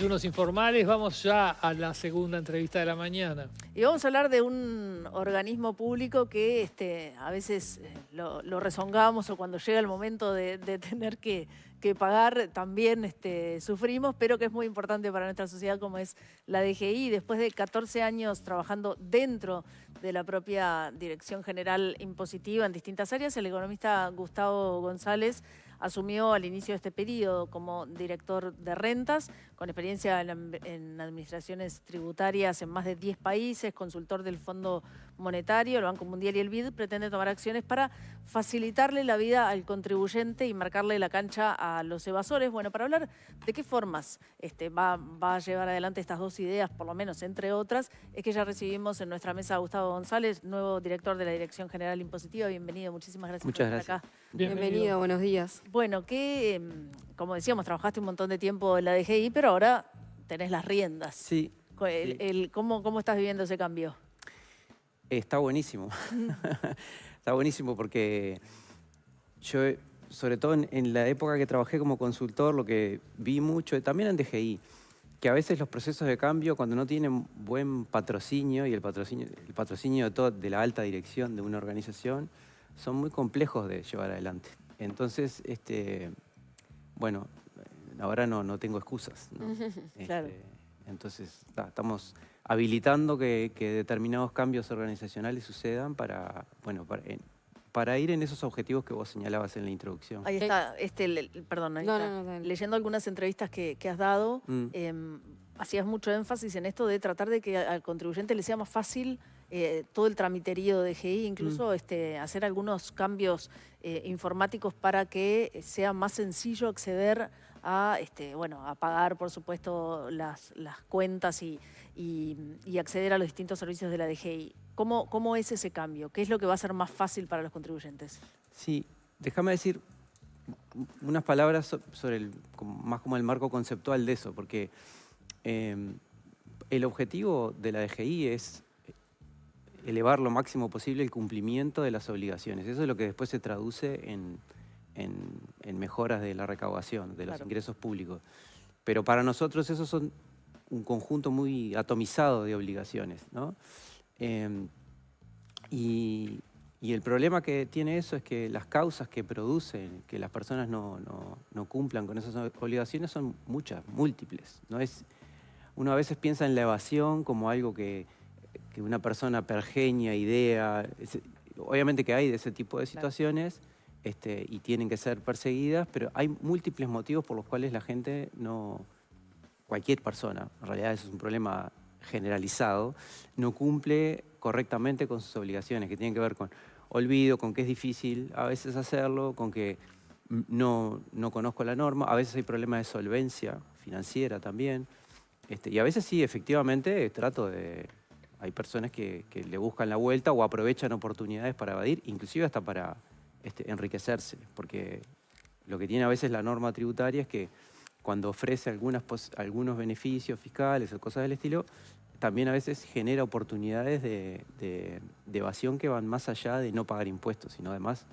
Unos informales, vamos ya a la segunda entrevista de la mañana. Y vamos a hablar de un organismo público que a veces lo rezongamos, o cuando llega el momento de tener que pagar también sufrimos, pero que es muy importante para nuestra sociedad, como es la DGI. Después de 14 años trabajando dentro de la propia Dirección General Impositiva en distintas áreas, el economista Gustavo González asumió al inicio de este periodo como director de rentas, con experiencia en administraciones tributarias en más de 10 países, consultor del Fondo Monetario, el Banco Mundial y el BID. Pretende tomar acciones para facilitarle la vida al contribuyente y marcarle la cancha a los evasores. Bueno, para hablar de qué formas va a llevar adelante estas dos ideas, por lo menos entre otras, es que ya recibimos en nuestra mesa a Gustavo González, nuevo director de la Dirección General Impositiva. Bienvenido, muchísimas gracias por estar acá. Bienvenido, buenos días. Bueno, como decíamos, trabajaste un montón de tiempo en la DGI, pero ahora tenés las riendas. Sí. ¿Cómo estás viviendo ese cambio? Está buenísimo. Está buenísimo porque yo, sobre todo en la época que trabajé como consultor, lo que vi mucho, también en DGI, que a veces los procesos de cambio, cuando no tienen buen patrocinio, y el patrocinio de la alta dirección de una organización, son muy complejos de llevar adelante. Entonces, bueno, ahora no tengo excusas, ¿no? Claro. Entonces, estamos habilitando que determinados cambios organizacionales sucedan para ir en esos objetivos que vos señalabas en la introducción. Ahí está, perdón, ahí está. Dale. Leyendo algunas entrevistas que has dado, hacías mucho énfasis en esto de tratar de que al contribuyente le sea más fácil todo el tramiterío de DGI, incluso hacer algunos cambios informáticos para que sea más sencillo acceder a pagar, por supuesto, las cuentas y acceder a los distintos servicios de la DGI. ¿Cómo es ese cambio? ¿Qué es lo que va a ser más fácil para los contribuyentes? Sí, déjame decir unas palabras sobre más como el marco conceptual de eso, porque el objetivo de la DGI es elevar lo máximo posible el cumplimiento de las obligaciones. Eso es lo que después se traduce en mejoras de la recaudación, de los ingresos públicos. Pero para nosotros esos son un conjunto muy atomizado de obligaciones, ¿no? Y el problema que tiene eso es que las causas que producen que las personas no cumplan con esas obligaciones son muchas, múltiples. Uno a veces piensa en la evasión como algo que una persona pergeña, idea. Obviamente que hay de ese tipo de situaciones y tienen que ser perseguidas, pero hay múltiples motivos por los cuales la gente cualquier persona, en realidad eso es un problema generalizado, no cumple correctamente con sus obligaciones, que tienen que ver con olvido, con que es difícil a veces hacerlo, con que no conozco la norma, a veces hay problemas de solvencia financiera también, y a veces sí, efectivamente, hay personas que le buscan la vuelta o aprovechan oportunidades para evadir, inclusive hasta para enriquecerse, porque lo que tiene a veces la norma tributaria es que cuando ofrece algunos beneficios fiscales o cosas del estilo, también a veces genera oportunidades de evasión que van más allá de no pagar impuestos, sino además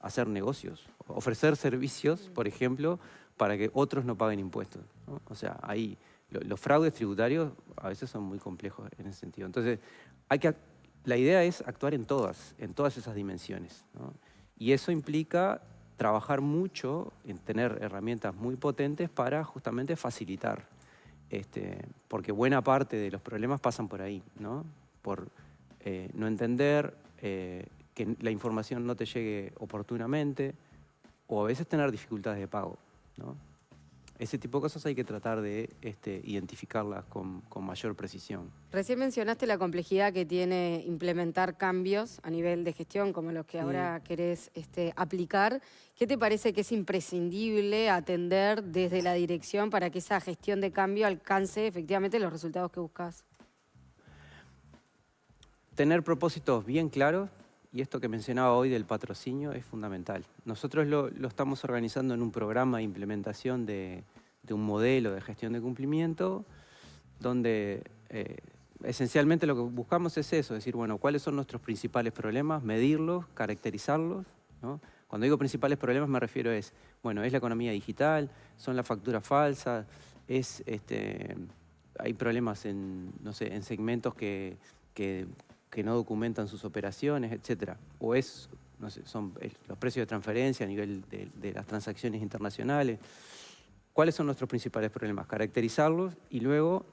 hacer negocios, ofrecer servicios, por ejemplo, para que otros no paguen impuestos, ¿no? O sea, ahí los fraudes tributarios a veces son muy complejos en ese sentido. Entonces, la idea es actuar en todas esas dimensiones, ¿no? Y eso implica trabajar mucho en tener herramientas muy potentes para justamente facilitar, porque buena parte de los problemas pasan por ahí, ¿no? Por no entender, que la información no te llegue oportunamente, o a veces tener dificultades de pago, ¿no? Ese tipo de cosas hay que tratar de identificarlas con mayor precisión. Recién mencionaste la complejidad que tiene implementar cambios a nivel de gestión, como los que ahora querés aplicar. ¿Qué te parece que es imprescindible atender desde la dirección para que esa gestión de cambio alcance efectivamente los resultados que buscas? Tener propósitos bien claros, y esto que mencionaba hoy del patrocinio es fundamental. Nosotros lo estamos organizando en un programa de implementación de un modelo de gestión de cumplimiento, donde esencialmente lo que buscamos es eso, es decir, bueno, ¿cuáles son nuestros principales problemas? Medirlos, caracterizarlos, ¿no? Cuando digo principales problemas me refiero es la economía digital, son las facturas falsas, hay problemas en, no sé, en segmentos que no documentan sus operaciones, etcétera. O es, no sé, son los precios de transferencia a nivel de las transacciones internacionales. ¿Cuáles son nuestros principales problemas? Caracterizarlos y luego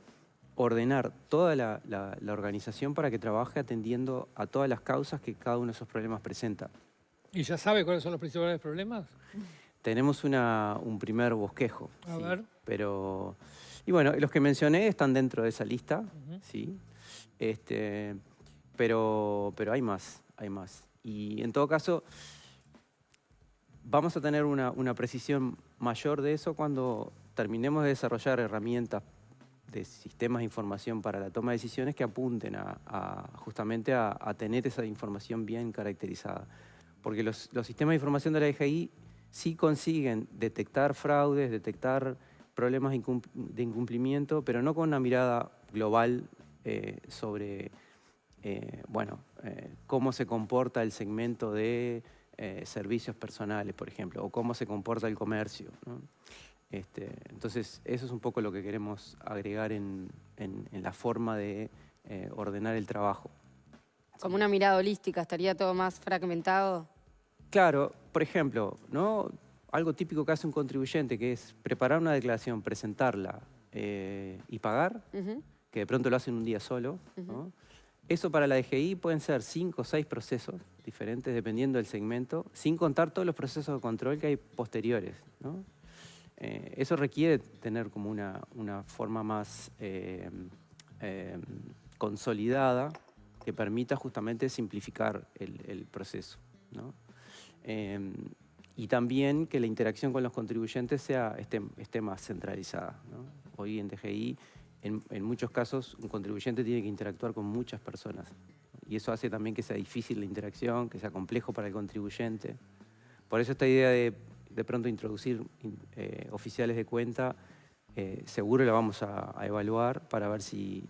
ordenar toda la organización para que trabaje atendiendo a todas las causas que cada uno de esos problemas presenta. ¿Y ya sabe cuáles son los principales problemas? Tenemos un primer bosquejo. A sí, ver. Pero, y bueno, los que mencioné están dentro de esa lista, sí. Pero hay más, hay más. Y en todo caso, vamos a tener una precisión mayor de eso cuando terminemos de desarrollar herramientas de sistemas de información para la toma de decisiones que apunten justamente a tener esa información bien caracterizada. Porque los sistemas de información de la DGI sí consiguen detectar fraudes, detectar problemas de incumplimiento, pero no con una mirada global sobre cómo se comporta el segmento de servicios personales, por ejemplo, o cómo se comporta el comercio, ¿no? Entonces, eso es un poco lo que queremos agregar en la forma de ordenar el trabajo. Como una mirada holística, ¿estaría todo más fragmentado? Claro, por ejemplo, ¿no? Algo típico que hace un contribuyente, que es preparar una declaración, presentarla y pagar, que de pronto lo hace en un día solo, ¿no? Eso para la DGI pueden ser 5 o 6 procesos diferentes dependiendo del segmento, sin contar todos los procesos de control que hay posteriores, ¿no? Eso requiere tener como una forma más consolidada que permita justamente simplificar el proceso, ¿no? Y también que la interacción con los contribuyentes esté más centralizada, ¿no? Hoy en DGI, en muchos casos, un contribuyente tiene que interactuar con muchas personas. Y eso hace también que sea difícil la interacción, que sea complejo para el contribuyente. Por eso esta idea de pronto introducir oficiales de cuenta, seguro la vamos a evaluar para ver si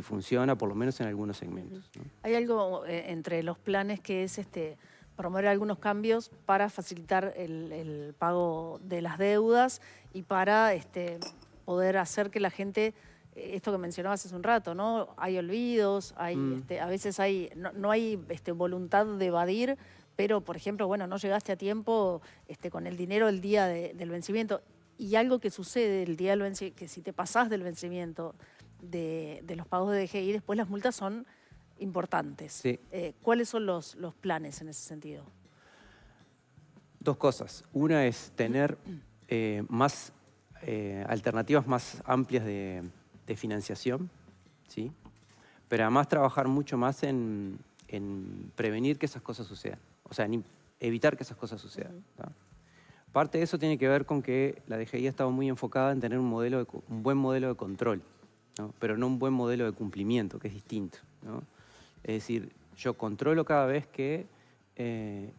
funciona, por lo menos en algunos segmentos, ¿no? Hay algo entre los planes que es promover algunos cambios para facilitar el pago de las deudas y para poder hacer que la gente, esto que mencionabas hace un rato, ¿no? Hay olvidos, hay, a veces no hay voluntad de evadir, pero, por ejemplo, bueno, no llegaste a tiempo con el dinero el día del vencimiento. Y algo que sucede el día del vencimiento, que si te pasás del vencimiento de los pagos de DGI, después las multas son importantes. Sí. ¿Cuáles son los planes en ese sentido? 2 cosas. Una es tener más alternativas más amplias de financiación, ¿sí? Pero además trabajar mucho más en prevenir que esas cosas sucedan. O sea, en evitar que esas cosas sucedan, ¿no? Parte de eso tiene que ver con que la DGI ha estado muy enfocada en tener un buen modelo de control, ¿no? Pero no un buen modelo de cumplimiento, que es distinto, ¿no? Es decir, yo controlo cada vez que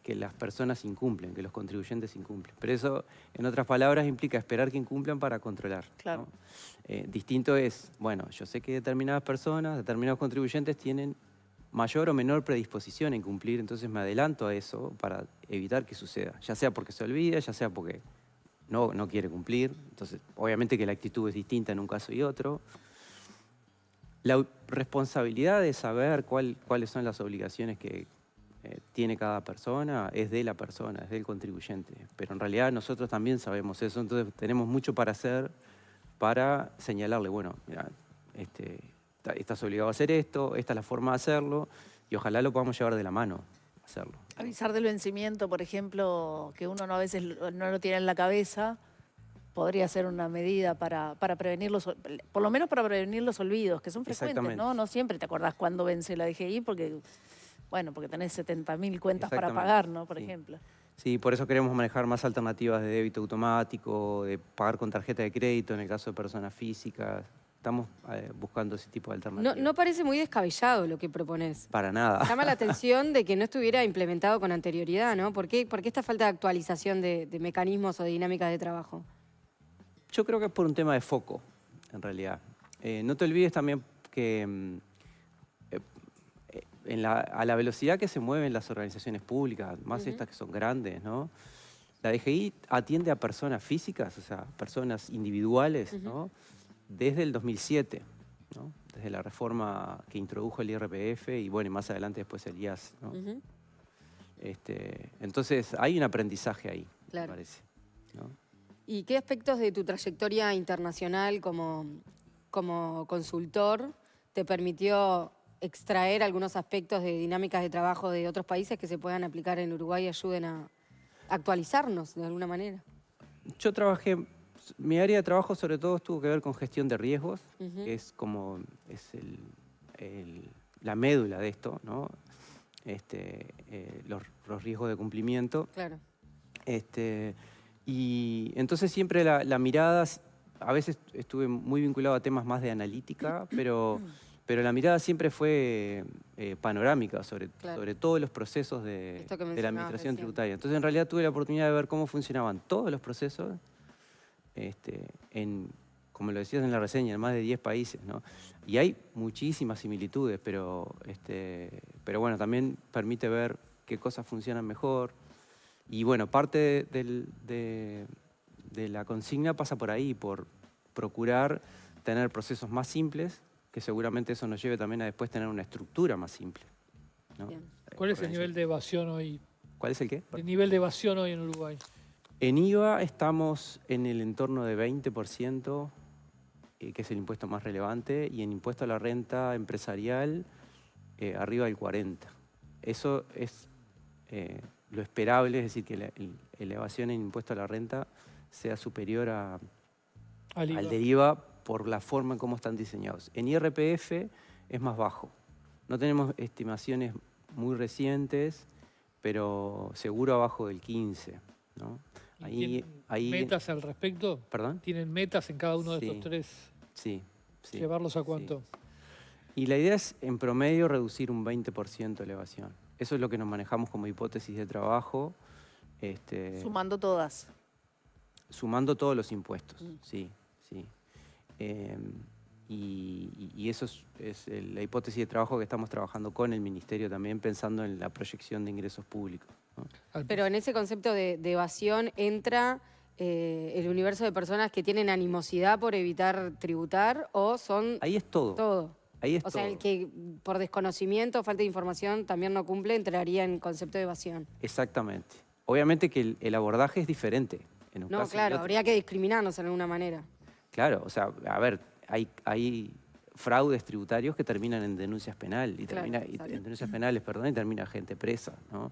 las personas incumplen, que los contribuyentes incumplen. Pero eso, en otras palabras, implica esperar que incumplan para controlar, Claro. ¿no? Distinto es, bueno, yo sé que determinadas personas, determinados contribuyentes tienen mayor o menor predisposición a incumplir, entonces me adelanto a eso para evitar que suceda, ya sea porque se olvida, ya sea porque no quiere cumplir. Entonces, obviamente que la actitud es distinta en un caso y otro. La responsabilidad de saber cuáles son las obligaciones que tiene cada persona es de la persona, es del contribuyente. Pero en realidad nosotros también sabemos eso, entonces tenemos mucho para hacer para señalarle, bueno, mira, estás obligado a hacer esto, esta es la forma de hacerlo, y ojalá lo podamos llevar de la mano a hacerlo. Avisar del vencimiento, por ejemplo, que uno a veces no lo tiene en la cabeza, podría ser una medida para prevenir por lo menos para prevenir los olvidos, que son frecuentes, ¿no? No siempre te acordás cuándo vence la DGI, porque tenés 70.000 cuentas para pagar, ¿no? Por ejemplo. Sí, por eso queremos manejar más alternativas de débito automático, de pagar con tarjeta de crédito en el caso de personas físicas. Estamos buscando ese tipo de alternativas. No parece muy descabellado lo que propones. Para nada. Llama la atención de que no estuviera implementado con anterioridad, ¿no? ¿Por qué esta falta de actualización de mecanismos o de dinámicas de trabajo? Yo creo que es por un tema de foco, en realidad. No te olvides también que a la velocidad que se mueven las organizaciones públicas, más estas que son grandes, ¿no? La DGI atiende a personas físicas, o sea, personas individuales, ¿no? Desde el 2007, ¿no? Desde la reforma que introdujo el IRPF y bueno, y más adelante después el IAS, ¿no? Entonces, hay un aprendizaje ahí, Claro. me parece, ¿no? ¿Y qué aspectos de tu trayectoria internacional como consultor te permitió extraer algunos aspectos de dinámicas de trabajo de otros países que se puedan aplicar en Uruguay y ayuden a actualizarnos de alguna manera? Yo trabajé, mi área de trabajo sobre todo tuvo que ver con gestión de riesgos, que es como la médula de esto, ¿no? Los riesgos de cumplimiento. Claro. Y entonces siempre la mirada, a veces estuve muy vinculado a temas más de analítica, pero la mirada siempre fue panorámica sobre todos los procesos de la administración tributaria. Entonces en realidad tuve la oportunidad de ver cómo funcionaban todos los procesos, como lo decías en la reseña, en más de 10 países, ¿no? Y hay muchísimas similitudes, pero bueno, también permite ver qué cosas funcionan mejor. Y bueno, parte de la consigna pasa por ahí, por procurar tener procesos más simples, que seguramente eso nos lleve también a después tener una estructura más simple, ¿no? ¿Cuál es el nivel de evasión hoy? ¿Cuál es el qué? El nivel de evasión hoy en Uruguay. En IVA estamos en el entorno de 20%, que es el impuesto más relevante, y en impuesto a la renta empresarial, arriba del 40%. Eso es lo esperable, es decir, que la elevación en impuesto a la renta sea superior al del IVA por la forma en cómo están diseñados. En IRPF es más bajo. No tenemos estimaciones muy recientes, pero seguro abajo del 15%, ¿no? ¿Tienen metas al respecto? ¿Perdón? ¿Tienen metas en cada uno de estos tres? Sí. ¿Llevarlos a cuánto? Sí. Y la idea es, en promedio, reducir un 20% de elevación. Eso es lo que nos manejamos como hipótesis de trabajo. Sumando todas. Sumando todos los impuestos, sí. Y eso es la hipótesis de trabajo que estamos trabajando con el Ministerio también, pensando en la proyección de ingresos públicos, ¿no? Pero en ese concepto de evasión entra el universo de personas que tienen animosidad por evitar tributar o son... Ahí es todo. Todo. Ahí es o sea, todo. el que por desconocimiento o falta de información también no cumple, entraría en concepto de evasión. Exactamente. Obviamente que el abordaje es diferente en un caso y en claro, otro. habría que discriminarnos en alguna manera. Claro, o sea, a ver, hay fraudes tributarios que terminan en denuncias penales, en denuncias penales, perdón, y termina gente presa, ¿no?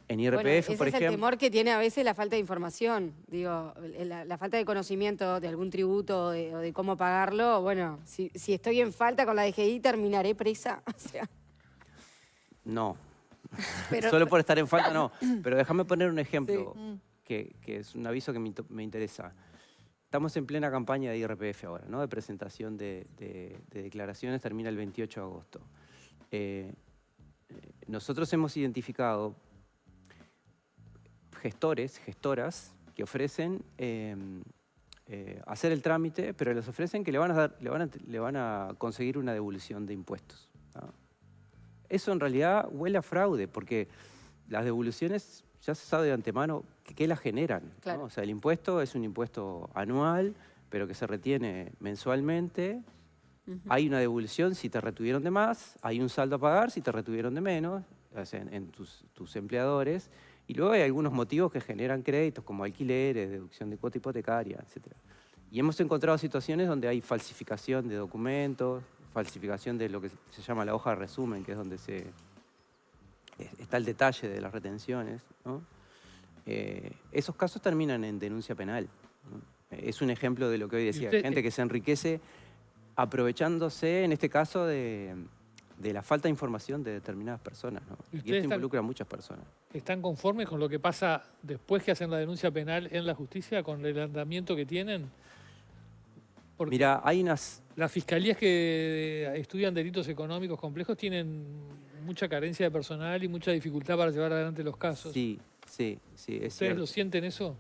En IRPF, bueno, ese por es ejemplo... el temor que tiene a veces la falta de información. Digo, la falta de conocimiento de algún tributo o de cómo pagarlo. Bueno, si estoy en falta con la DGI, terminaré presa. O sea. No. Pero... Solo por estar en falta, no. Pero déjame poner un ejemplo, que es un aviso que me interesa. Estamos en plena campaña de IRPF ahora, ¿no? De presentación de declaraciones, termina el 28 de agosto. Nosotros hemos identificado gestoras que ofrecen hacer el trámite, pero les ofrecen que le van a conseguir una devolución de impuestos, ¿no? Eso en realidad huele a fraude, porque las devoluciones ya se sabe de antemano qué las generan, Claro. ¿no? O sea, el impuesto es un impuesto anual, pero que se retiene mensualmente. Hay una devolución si te retuvieron de más, hay un saldo a pagar si te retuvieron de menos, o sea, en tus empleadores. Y luego hay algunos motivos que generan créditos, como alquileres, deducción de cuota hipotecaria, etc. Y hemos encontrado situaciones donde hay falsificación de documentos, falsificación de lo que se llama la hoja de resumen, que es donde está el detalle de las retenciones, ¿no? Esos casos terminan en denuncia penal, ¿no? Es un ejemplo de lo que hoy decía, gente que se enriquece aprovechándose, en este caso, de la falta de información de determinadas personas, ¿no? Y esto involucra a muchas personas. ¿Están conformes con lo que pasa después que hacen la denuncia penal en la justicia, con el andamiento que tienen? Porque mira, hay unas... Las fiscalías que estudian delitos económicos complejos tienen mucha carencia de personal y mucha dificultad para llevar adelante los casos. Sí, es cierto. ¿Ustedes lo sienten eso?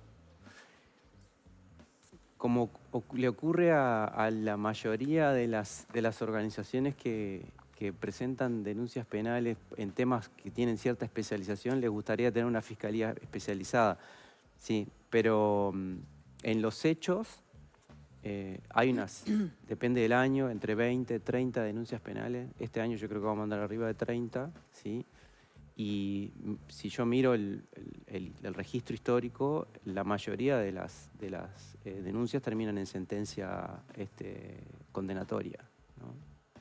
Como le ocurre a la mayoría de las organizaciones que presentan denuncias penales en temas que tienen cierta especialización, les gustaría tener una fiscalía especializada. Sí, pero en los hechos hay unas, depende del año, entre 20, 30 denuncias penales. Este año yo creo que vamos a andar arriba de 30, ¿sí? Y si yo miro el registro histórico, la mayoría de las denuncias terminan en sentencia condenatoria, ¿no?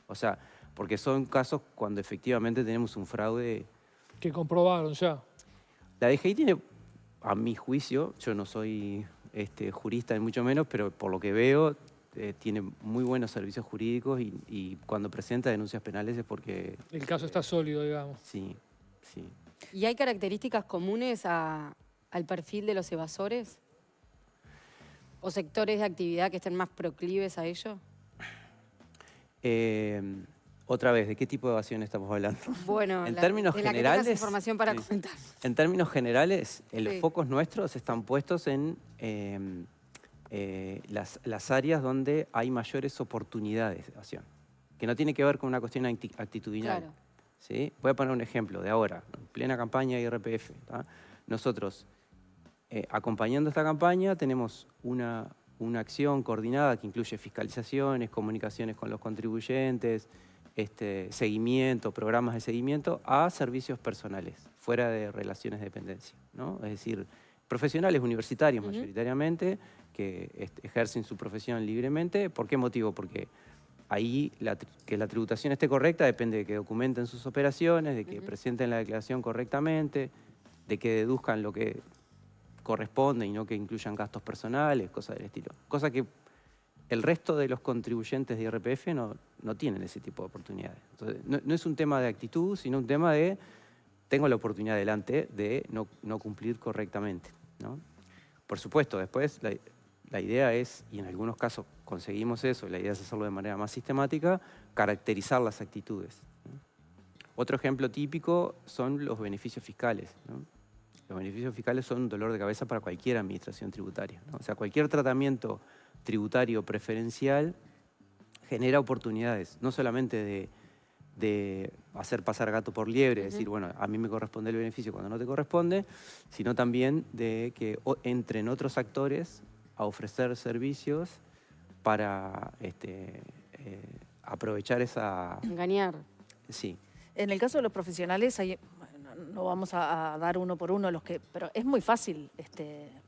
O sea, porque son casos cuando efectivamente tenemos un fraude. Que comprobaron ya. La DGI tiene, a mi juicio, yo no soy jurista ni mucho menos, pero por lo que veo, tiene muy buenos servicios jurídicos y cuando presenta denuncias penales es porque... El caso está sólido, digamos. Sí, sí. ¿Y hay características comunes al perfil de los evasores? ¿O sectores de actividad que estén más proclives a ello? Otra vez, ¿de qué tipo de evasión estamos hablando? Bueno, En términos de la que generales, tengas información para sí. comentar. En términos generales, los Sí. focos nuestros están puestos en las áreas donde hay mayores oportunidades de evasión, que no tiene que ver con una cuestión actitudinal. Claro. ¿Sí? Voy a poner un ejemplo de ahora, en plena campaña de IRPF. ¿Tá? Nosotros, acompañando esta campaña, tenemos una acción coordinada que incluye fiscalizaciones, comunicaciones con los contribuyentes, seguimiento, programas de seguimiento a servicios personales, fuera de relaciones de dependencia, ¿no? Es decir, profesionales universitarios mayoritariamente que ejercen su profesión libremente. ¿Por qué motivo? Porque ahí que la tributación esté correcta depende de que documenten sus operaciones, de que presenten la declaración correctamente, de que deduzcan lo que corresponde y no que incluyan gastos personales, cosas del estilo. Cosa que el resto de los contribuyentes de IRPF no tienen ese tipo de oportunidades. Entonces, no es un tema de actitud, sino un tema de tengo la oportunidad delante de no cumplir correctamente, ¿no? Por supuesto, después la idea es, y en algunos casos conseguimos eso, la idea es hacerlo de manera más sistemática, caracterizar las actitudes, ¿no? Otro ejemplo típico son los beneficios fiscales, ¿no? Los beneficios fiscales son un dolor de cabeza para cualquier administración tributaria, ¿no? O sea, cualquier tratamiento tributario preferencial genera oportunidades, no solamente de hacer pasar gato por liebre, decir, bueno, a mí me corresponde el beneficio cuando no te corresponde, sino también de que entren otros actores a ofrecer servicios para aprovechar esa... Engañar. Sí. En el caso de los profesionales, no vamos a dar uno por uno pero es muy fácil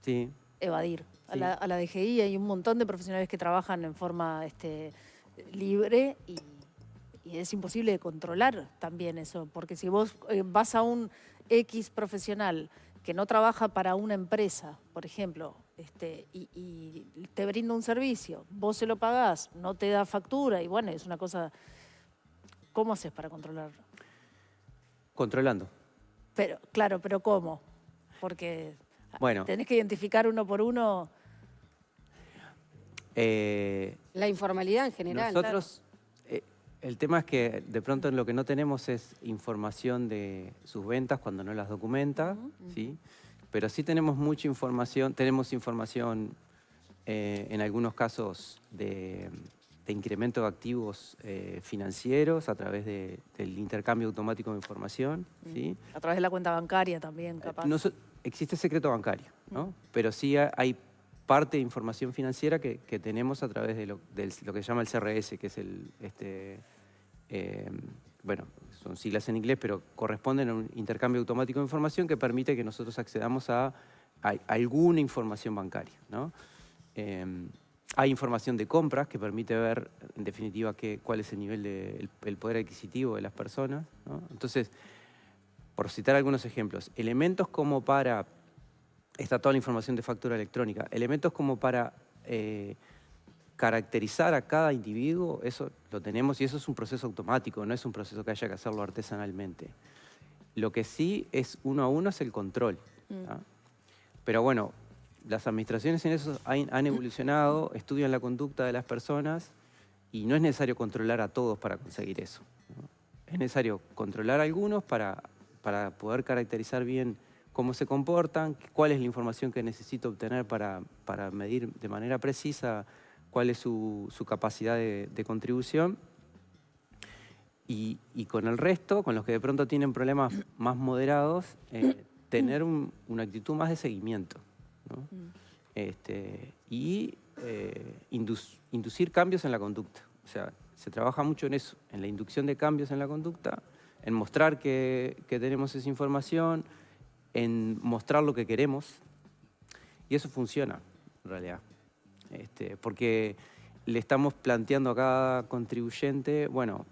Sí. evadir. Sí. A la DGI hay un montón de profesionales que trabajan en forma libre y es imposible de controlar también eso, porque si vos vas a un X profesional que no trabaja para una empresa, por ejemplo, y te brinda un servicio, vos se lo pagás, no te da factura, y bueno, es una cosa... ¿Cómo haces para controlarlo? Controlando. Pero, claro, pero ¿cómo? Porque Bueno. tenés que identificar uno por uno. La informalidad en general. Nosotros, el tema es que de pronto lo que no tenemos es información de sus ventas cuando no las documenta, ¿sí? Pero sí tenemos mucha información, en algunos casos de incremento de activos financieros a través del intercambio automático de información, ¿sí? A través de la cuenta bancaria también, capaz. Existe secreto bancario, ¿no? Pero sí hay parte de información financiera que tenemos a través de lo que se llama el CRS, que es bueno, son siglas en inglés, pero corresponden a un intercambio automático de información que permite que nosotros accedamos a alguna información bancaria, ¿no? Hay información de compras que permite ver, en definitiva, cuál es el nivel del poder adquisitivo de las personas, ¿no? Entonces, por citar algunos ejemplos, elementos como para... Está toda la información de factura electrónica. Elementos como para caracterizar a cada individuo, eso lo tenemos y eso es un proceso automático, no es un proceso que haya que hacerlo artesanalmente. Lo que sí es uno a uno es el control, ¿tá? Pero bueno, las administraciones en eso han evolucionado, estudian la conducta de las personas y no es necesario controlar a todos para conseguir eso, ¿no? Es necesario controlar a algunos para poder caracterizar bien cómo se comportan, cuál es la información que necesito obtener para medir de manera precisa cuál es su capacidad de contribución. Y con el resto, con los que de pronto tienen problemas más moderados, tener una actitud más de seguimiento, ¿no? Y inducir cambios en la conducta. O sea, se trabaja mucho en eso, en la inducción de cambios en la conducta, en mostrar que tenemos esa información, en mostrar lo que queremos. Y eso funciona, en realidad. Porque le estamos planteando a cada contribuyente, bueno,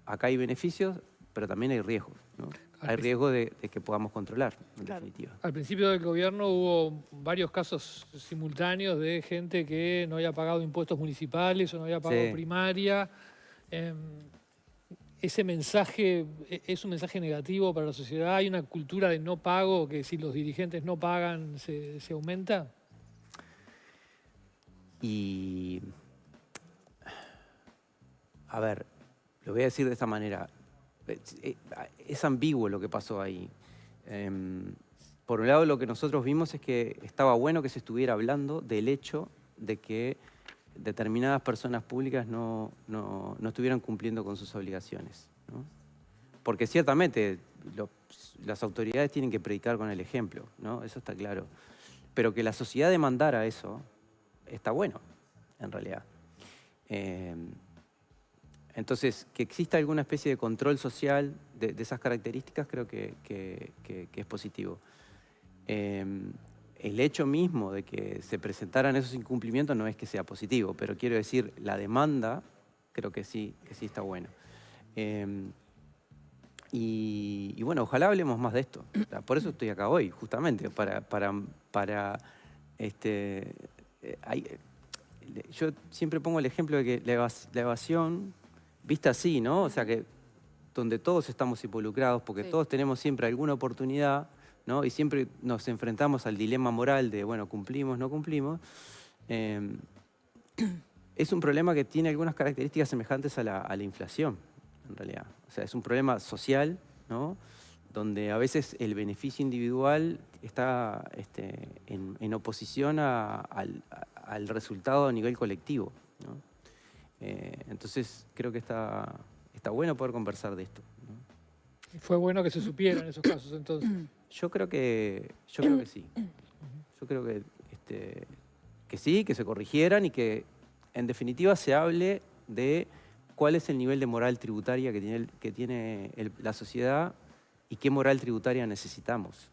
acá hay beneficios, pero también hay riesgos, ¿no? Hay riesgo de que podamos controlar, en definitiva. Al principio del gobierno hubo varios casos simultáneos de gente que no había pagado impuestos municipales o no había pagado primaria. Ese mensaje es un mensaje negativo para la sociedad. ¿Hay una cultura de no pago que si los dirigentes no pagan se aumenta? Y, a ver, lo voy a decir de esta manera. Es ambiguo lo que pasó ahí. Por un lado, lo que nosotros vimos es que estaba bueno que se estuviera hablando del hecho de que determinadas personas públicas no estuvieran cumpliendo con sus obligaciones, ¿no? Porque ciertamente las autoridades tienen que predicar con el ejemplo, ¿no? Eso está claro. Pero que la sociedad demandara eso está bueno, en realidad. Entonces, que exista alguna especie de control social de esas características creo que es positivo. El hecho mismo de que se presentaran esos incumplimientos no es que sea positivo, pero quiero decir, la demanda creo que sí está bueno. Y bueno, ojalá hablemos más de esto. Por eso estoy acá hoy, justamente, yo siempre pongo el ejemplo de que la evasión, vista así, ¿no? O sea, que donde todos estamos involucrados, porque todos tenemos siempre alguna oportunidad, ¿no? Y siempre nos enfrentamos al dilema moral de, bueno, cumplimos, no cumplimos. Es un problema que tiene algunas características semejantes a la inflación, en realidad. O sea, es un problema social, ¿no? Donde a veces el beneficio individual está en oposición al resultado a nivel colectivo, ¿no? Entonces, creo que está bueno poder conversar de esto, ¿no? Fue bueno que se supieran esos casos, entonces. Yo creo que sí. Yo creo que sí, que se corrigieran y que, en definitiva, se hable de cuál es el nivel de moral tributaria que tiene la sociedad y qué moral tributaria necesitamos,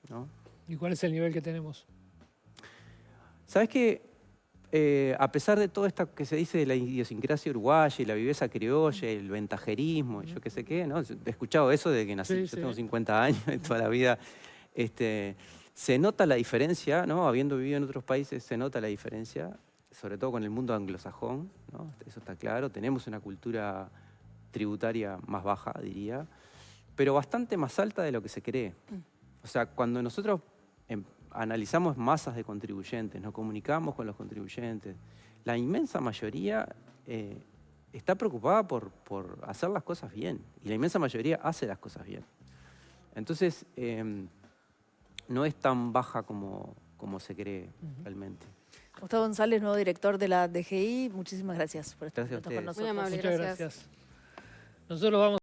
¿no? ¿Y cuál es el nivel que tenemos? ¿Sabes qué? A pesar de todo esto que se dice de la idiosincrasia uruguaya y la viveza criolla, el ventajerismo, y yo qué sé qué, ¿no? He escuchado eso desde que nací, yo tengo 50 años, de toda la vida. Se nota la diferencia, ¿no? Habiendo vivido en otros países, se nota la diferencia, sobre todo con el mundo anglosajón, ¿no? Eso está claro. Tenemos una cultura tributaria más baja, diría, pero bastante más alta de lo que se cree. O sea, cuando nosotros analizamos masas de contribuyentes, nos comunicamos con los contribuyentes, la inmensa mayoría está preocupada por hacer las cosas bien, y la inmensa mayoría hace las cosas bien. Entonces, no es tan baja como se cree realmente. Gustavo González, nuevo director de la DGI, muchísimas gracias por estar Gracias a con ustedes. nosotros. Muy amable, Muchas gracias. gracias. Nosotros vamos